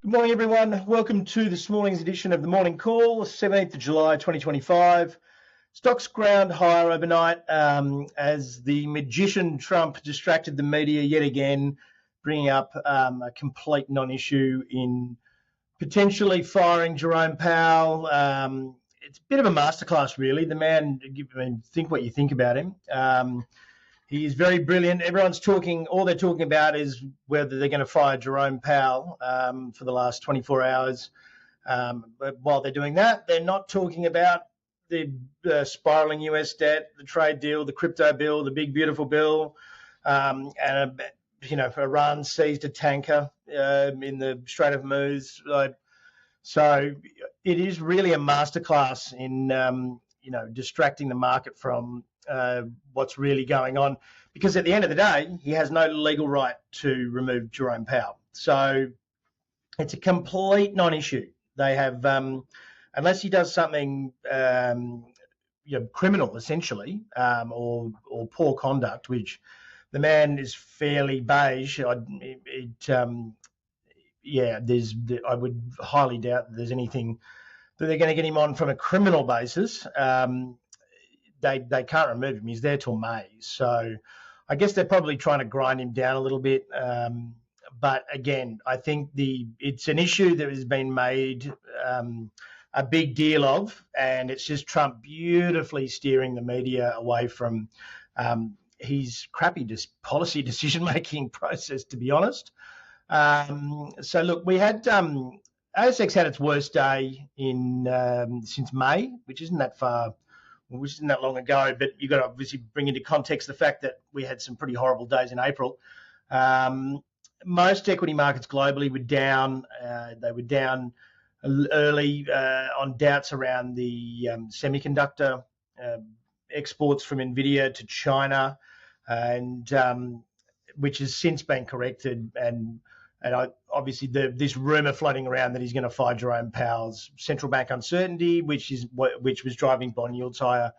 Good morning, everyone. Welcome to this morning's edition of the Morning Call, 17th of July, 2025. Stocks ground higher overnight as the magician Trump distracted the media yet again, bringing up a complete non-issue in potentially firing Jerome Powell. It's a bit of a masterclass, really. The man, think what you think about him. He is very brilliant. Everyone's talking, all they're talking about is whether they're going to fire Jerome Powell for the last 24 hours. But while they're doing that, they're not talking about the spiraling US debt, the trade deal, the crypto bill, the big, beautiful bill, and, Iran seized a tanker in the Strait of Hormuz. So it is really a masterclass in, distracting the market from what's really going on, because at the end of the day, he has no legal right to remove Jerome Powell. So it's a complete non-issue. They have, unless he does something, criminal essentially, or poor conduct, which the man is fairly beige. I would highly doubt that there's anything that they're going to get him on from a criminal basis. They can't remove him. He's there till May. So I guess they're probably trying to grind him down a little bit. But again, I think it's an issue that has been made a big deal of, and it's just Trump beautifully steering the media away from his crappy policy decision-making process, to be honest. So look, we had ASX had its worst day since May, which isn't that long ago, but you've got to obviously bring into context the fact that we had some pretty horrible days in April. Most equity markets globally were down. They were down early on doubts around the semiconductor exports from NVIDIA to China, and which has since been corrected. And obviously this rumor floating around that he's going to fire Jerome Powell's central bank uncertainty, which was driving bond yields higher,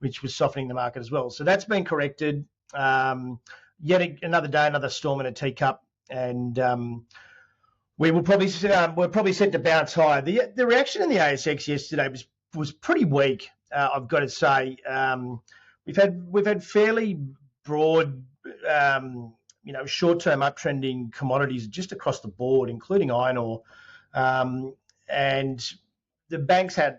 which was softening the market as well. So that's been corrected. Yet another day, another storm in a teacup, and we're probably set to bounce higher. The reaction in the ASX yesterday was pretty weak. I've got to say, we've had fairly broad, short-term uptrending commodities just across the board, including iron ore, and the banks had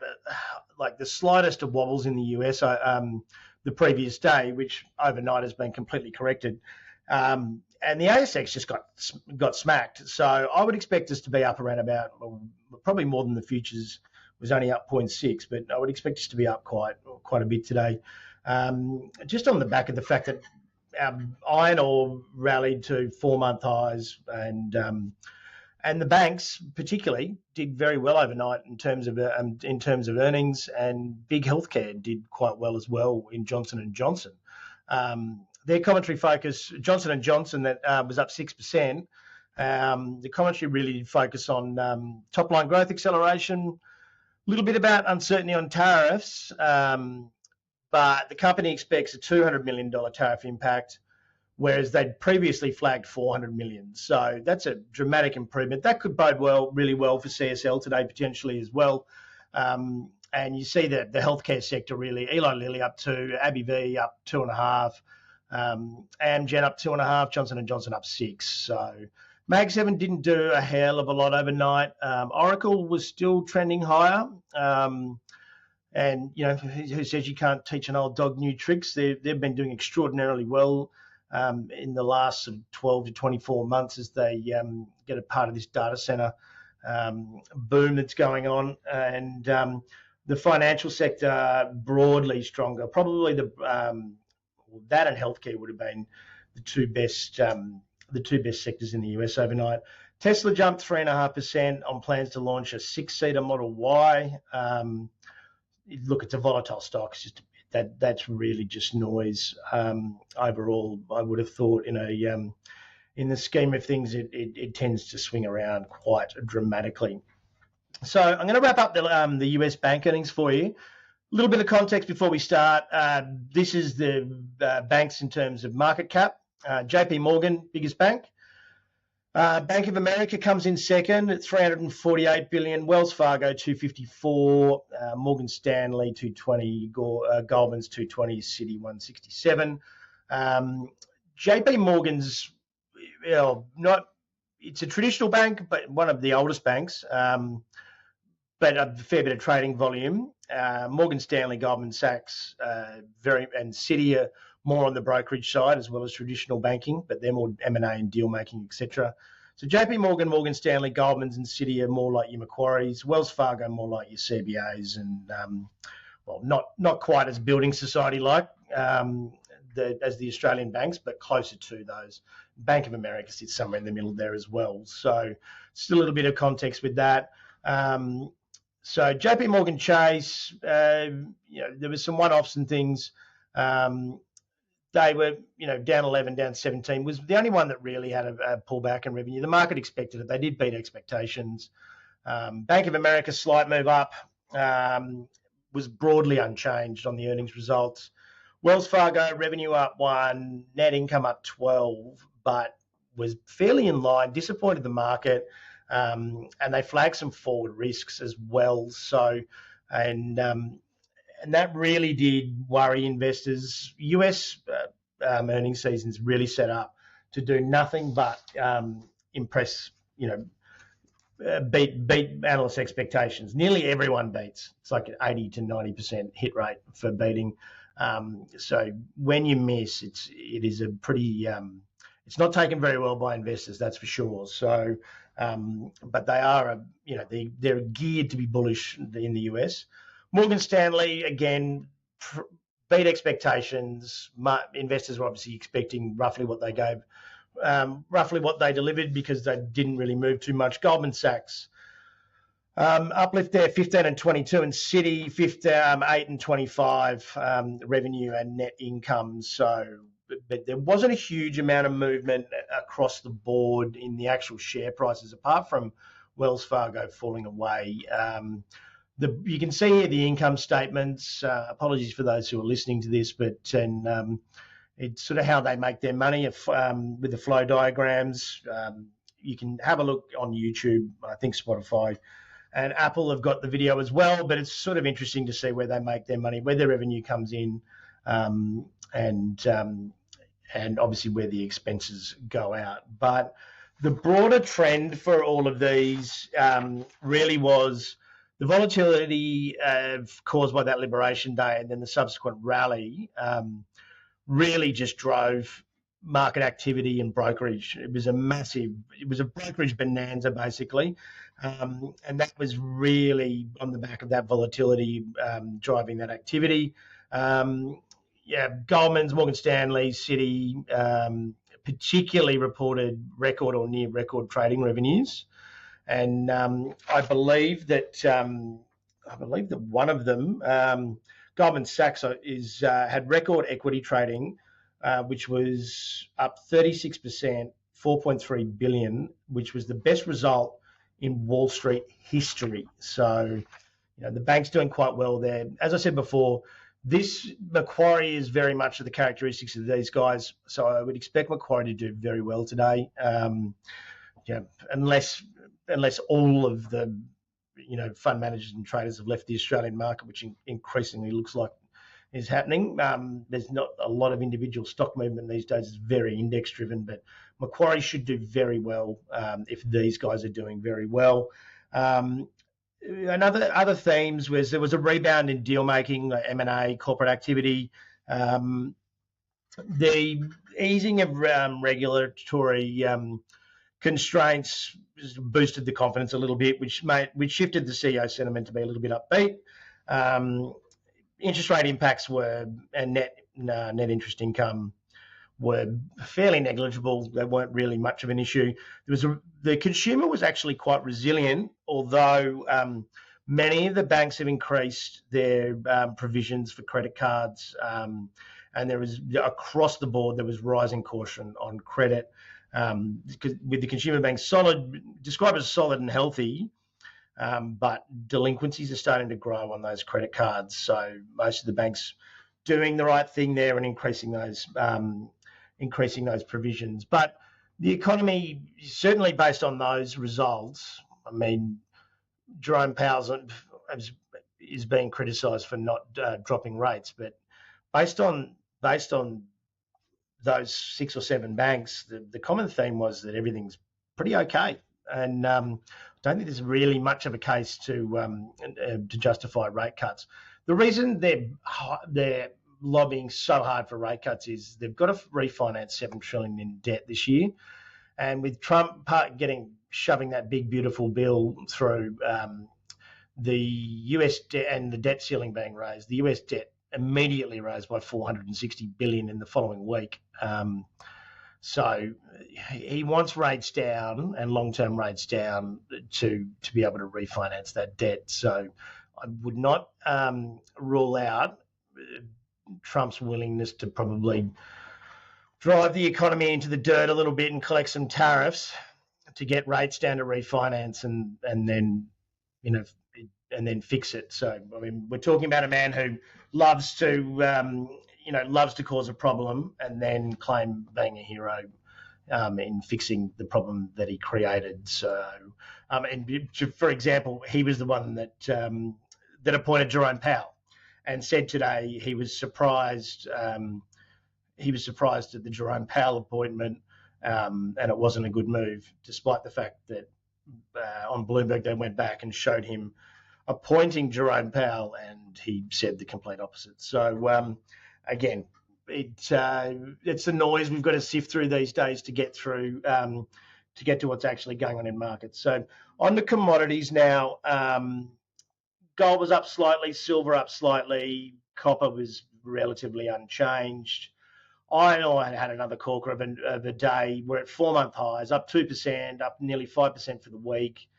the slightest of wobbles in the US the previous day, which overnight has been completely corrected. And the ASX just got smacked. So I would expect us to be up around about, probably more than the futures was only up 0.6, but I would expect us to be up quite a bit today, just on the back of the fact that iron ore rallied to 4-month highs, and the banks particularly did very well overnight in terms of earnings, and big healthcare did quite well as well in Johnson & Johnson. Their commentary focus, Johnson & Johnson, that was up 6%. The commentary really did focus on top line growth acceleration, a little bit about uncertainty on tariffs, but the company expects a $200 million tariff impact, whereas they'd previously flagged $400 million. So that's a dramatic improvement. That could bode really well for CSL today, potentially as well. And you see that the healthcare sector really, Eli Lilly up 2, AbbVie up 2.5, Amgen up 2.5, Johnson & Johnson up 6. So Mag 7 didn't do a hell of a lot overnight. Oracle was still trending higher. And, who says you can't teach an old dog new tricks? They've been doing extraordinarily well in the last sort of 12 to 24 months as they get a part of this data center boom that's going on. And the financial sector broadly stronger. Probably that and healthcare would have been the two best sectors in the US overnight. Tesla jumped 3.5% on plans to launch a 6-seater Model Y. Look, it's a volatile stock. It's just that's really just noise. Overall, I would have thought in the scheme of things, it tends to swing around quite dramatically. So I'm going to wrap up the US bank earnings for you. A little bit of context before we start. This is the banks in terms of market cap. JP Morgan, biggest bank. Bank of America comes in second at 348 billion. Wells Fargo 254, Morgan Stanley 220, Goldman's 220, Citi 167. JP Morgan's, not. It's a traditional bank, but one of the oldest banks. But a fair bit of trading volume. Morgan Stanley, Goldman Sachs, and Citi are more on the brokerage side as well as traditional banking, but they're more M&A and deal making, etc. So JP Morgan, Morgan Stanley, Goldman's and Citi are more like your Macquarie's. Wells Fargo more like your CBA's, and not quite as building society like as the Australian banks, but closer to those. Bank of America sits somewhere in the middle there as well. So just a little bit of context with that. So JP Morgan Chase, there was some one-offs and things. They were, down 11, down 17, was the only one that really had a pullback in revenue. The market expected it. They did beat expectations. Bank of America, slight move up, was broadly unchanged on the earnings results. Wells Fargo, revenue up 1, net income up 12, but was fairly in line, disappointed the market. And they flagged some forward risks as well. So, and that really did worry investors. US earnings season's really set up to do nothing but impress, beat analyst expectations. Nearly everyone beats. It's like an 80 to 90% hit rate for beating. So when you miss, it is a pretty. It's not taken very well by investors, that's for sure. So. But they are, they're geared to be bullish in the US. Morgan Stanley, again, beat expectations. Investors were obviously expecting roughly what they gave, roughly what they delivered because they didn't really move too much. Goldman Sachs, uplift there, 15 and 22, and Citi, 8 and 25 revenue and net income. So, but there wasn't a huge amount of movement across the board in the actual share prices, apart from Wells Fargo falling away. You can see here the income statements. Apologies for those who are listening to this, but it's sort of how they make their money with the flow diagrams. You can have a look on YouTube. I think Spotify and Apple have got the video as well, but it's sort of interesting to see where they make their money, where their revenue comes in, and obviously where the expenses go out. But the broader trend for all of these really was the volatility caused by that Liberation Day and then the subsequent rally really just drove market activity and brokerage. It was a brokerage bonanza basically. And that was really on the back of that volatility driving that activity. Goldman's, Morgan Stanley, Citi particularly reported record or near record trading revenues, and I believe that one of them, Goldman Sachs, had record equity trading, which was up 36%, 4.3 billion, which was the best result in Wall Street history. So, the bank's doing quite well there. As I said before, this Macquarie is very much of the characteristics of these guys, so I would expect Macquarie to do very well today. Unless all of the fund managers and traders have left the Australian market, which increasingly looks like is happening. There's not a lot of individual stock movement these days. It's very index driven, but Macquarie should do very well if these guys are doing very well. Other themes was there was a rebound in deal making, like M&A, corporate activity. The easing of regulatory constraints boosted the confidence a little bit, which shifted the CEO sentiment to be a little bit upbeat. Interest rate impacts and net interest income were fairly negligible. They weren't really much of an issue. The consumer was actually quite resilient, although many of the banks have increased their provisions for credit cards, and there was across the board there was rising caution on credit. With the consumer banks described as solid and healthy, but delinquencies are starting to grow on those credit cards. So most of the banks doing the right thing there and increasing those provisions. But The economy, certainly based on those results, I mean, Jerome Powell is being criticised for not dropping rates, but based on based on those 6 or 7 banks, the common theme was that everything's pretty okay, and I don't think there's really much of a case to justify rate cuts. The reason they're lobbying so hard for rate cuts is they've got to refinance $7 trillion in debt this year, and with Trump shoving that big beautiful bill through, the US debt and the debt ceiling being raised, the US debt immediately rose by 460 billion in the following week. So he wants rates down and long-term rates down to be able to refinance that debt. So I would not rule out Trump's willingness to probably drive the economy into the dirt a little bit and collect some tariffs to get rates down to refinance and then fix it. So I mean, we're talking about a man who loves to cause a problem and then claim being a hero in fixing the problem that he created. So, and for example, he was the one that appointed Jerome Powell, and said today he was surprised. He was surprised at the Jerome Powell appointment, and it wasn't a good move, despite the fact that on Bloomberg they went back and showed him appointing Jerome Powell, and he said the complete opposite. So again, it's the noise we've got to sift through these days to get through to get to what's actually going on in markets. So on the commodities now, gold was up slightly, silver up slightly, copper was relatively unchanged. Iron ore had another corker of a day. We're at 4-month highs, up 2%, up nearly 5% for the week.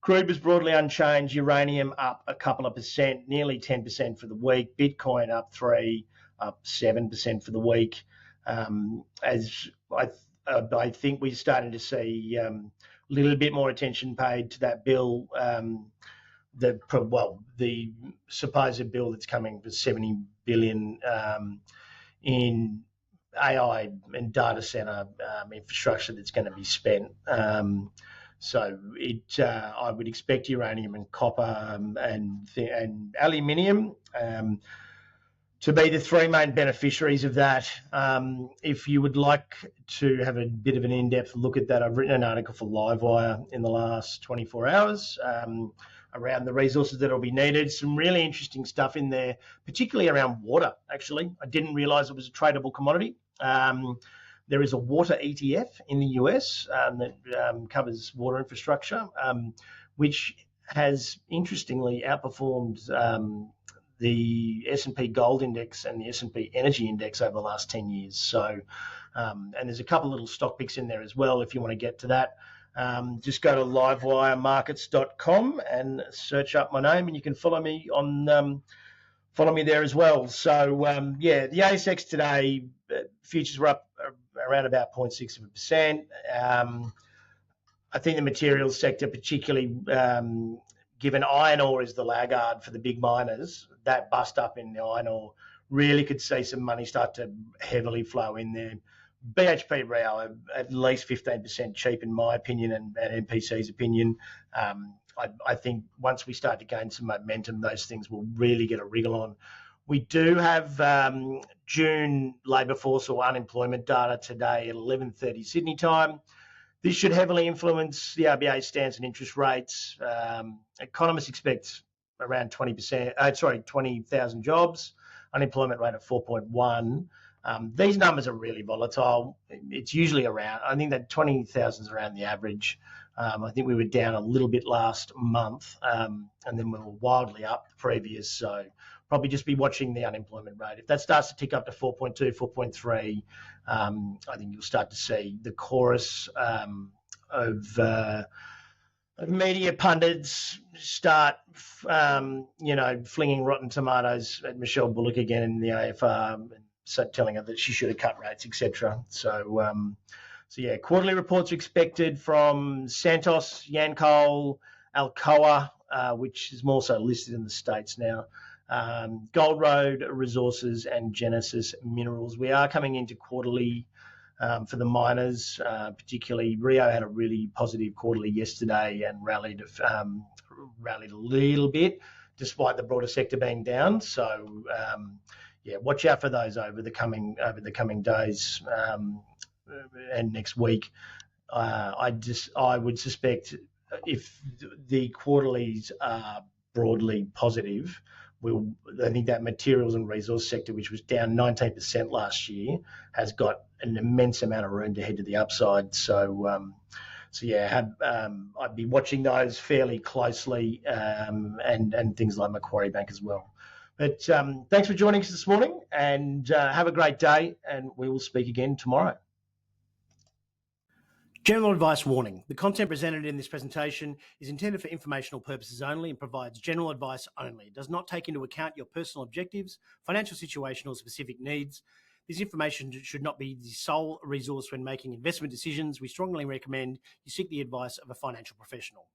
Crude was broadly unchanged. Uranium up a couple of percent, nearly 10% for the week. Bitcoin up 3%, up 7% for the week. As I think we're starting to see a little bit more attention paid to that bill. The supposed bill that's coming for $70 billion in AI and data center infrastructure that's going to be spent. So I would expect uranium and copper and aluminium to be the 3 main beneficiaries of that. If you would like to have a bit of an in-depth look at that, I've written an article for Livewire in the last 24 hours around the resources that will be needed. Some really interesting stuff in there, particularly around water, actually. I didn't realize it was a tradable commodity. There is a water ETF in the US that covers water infrastructure, which has interestingly outperformed the S&P Gold Index and the S&P Energy Index over the last 10 years. So, and there's a couple of little stock picks in there as well if you want to get to that. Just go to livewiremarkets.com and search up my name, and you can follow me there as well. So the ASX today, futures were up around about 0.6%. I think the materials sector, particularly given iron ore is the laggard for the big miners, that bust up in the iron ore really could see some money start to heavily flow in there. BHP Rio at least 15% cheap in my opinion and MPC's opinion. I think once we start to gain some momentum, those things will really get a wriggle on. We do have June labour force or unemployment data today at 11:30 Sydney time. This should heavily influence the RBA's stance on interest rates. Economists expect around 20,000 jobs, unemployment rate of 4.1. These numbers are really volatile. It's usually around, I think that 20,000 is around the average. I think we were down a little bit last month, and then we were wildly up previous. So probably just be watching the unemployment rate. If that starts to tick up to 4.2, 4.3, I think you'll start to see the chorus of media pundits start, flinging rotten tomatoes at Michelle Bullock again in the AFR, and telling her that she should have cut rates, etc. So quarterly reports are expected from Santos, Yancoal, Alcoa, which is more so listed in the States now, Gold Road Resources and Genesis Minerals. We are coming into quarterly for the miners, particularly Rio had a really positive quarterly yesterday and rallied a little bit despite the broader sector being down. So watch out for those over the coming days and next week. I would suspect if the quarterlies are broadly positive, I think that materials and resource sector, which was down 19% last year, has got an immense amount of room to head to the upside. So I'd be watching those fairly closely, and things like Macquarie Bank as well. But thanks for joining us this morning, and have a great day, and we will speak again tomorrow. General advice warning. The content presented in this presentation is intended for informational purposes only and provides general advice only. It does not take into account your personal objectives, financial situation, or specific needs. This information should not be the sole resource when making investment decisions. We strongly recommend you seek the advice of a financial professional.